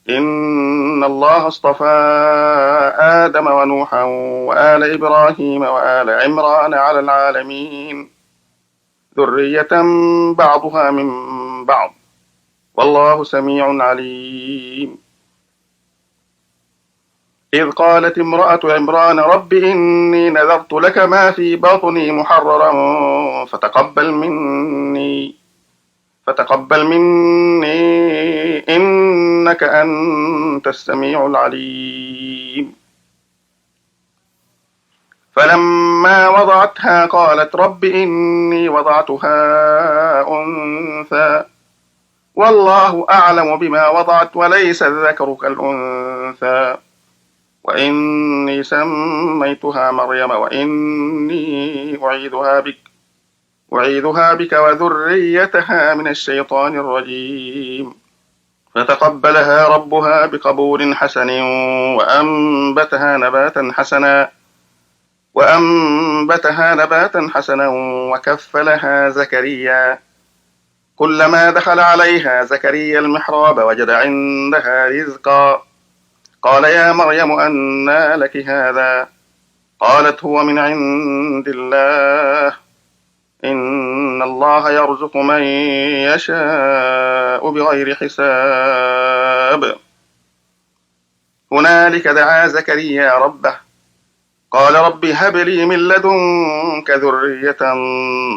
إن الله اصطفى آدم ونوحا وآل إبراهيم وآل عمران على العالمين ذرية بعضها من بعض والله سميع عليم. إذ قالت امرأة عمران رب إني نذرت لك ما في بطني محررا فتقبل مني إنك أنت السميع العليم. فلما وضعتها قالت رب إني وضعتها أنثى والله أعلم بما وضعت وليس الذكر كالأنثى وإني سميتها مريم وإني أعيذها بك وذريتها من الشيطان الرجيم. فتقبلها ربها بقبول حسن وأنبتها نباتا حسنا وكفلها زكريا. كلما دخل عليها زكريا المحراب وجد عندها رزقا قال يا مريم أنى لك هذا قالت هو من عند الله إن الله يرزق من يشاء بغير حساب. هنالك دعا زكريا ربه قال رب هب لي من لدنك ذرية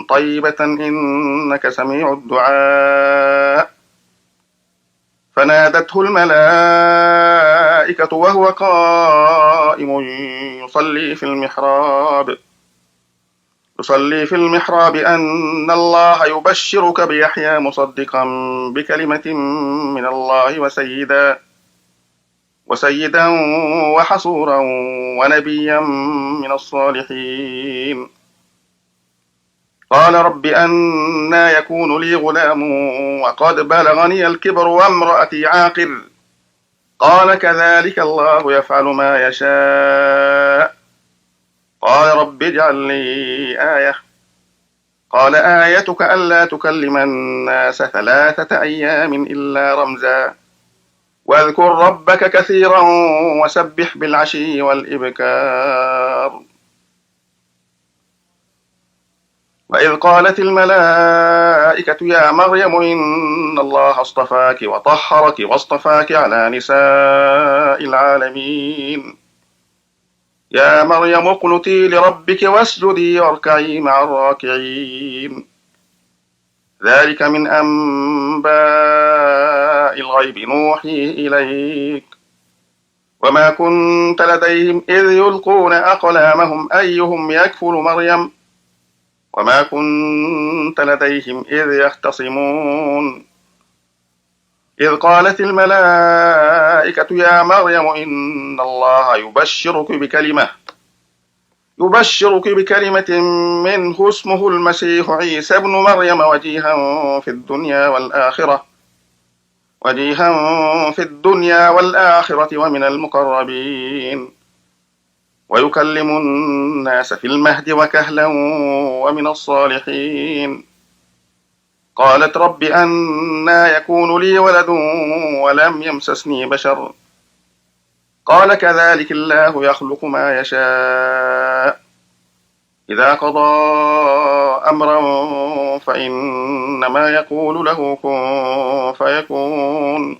طيبة إنك سميع الدعاء. فنادته الملائكة وهو قائم يصلي في المحراب أن الله يبشرك بيحيى مصدقا بكلمة من الله وسيدا وحصورا ونبيا من الصالحين. قال رب أنى يكون لي غلام وقد بلغني الكبر وامرأتي عاقر قال كذلك الله يفعل ما يشاء. قال رب اجعل لي آية قال آيتك ألا تكلم الناس 3 أيام إلا رمزا واذكر ربك كثيرا وسبح بالعشي والإبكار. وإذ قالت الملائكة يا مريم إن الله اصطفاك وطهرك واصطفاك على نساء العالمين يا مريم اقنتي لربك واسجدي واركعي مع الراكعين. ذلك من أنباء الغيب نوحيه إليك وما كنت لديهم إذ يلقون أقلامهم أيهم يكفل مريم وما كنت لديهم إذ يختصمون. إذ قالت الملائكة يا مريم إن الله يبشرك بكلمة منه اسمه المسيح عيسى ابن مريم وجيها في الدنيا والآخرة ومن المقربين ويكلم الناس في المهد وكهلا ومن الصالحين. قالت رب أنى يكون لي ولد ولم يمسسني بشر قال كذلك الله يخلق ما يشاء إذا قضى أمرا فإنما يقول له كن فيكون.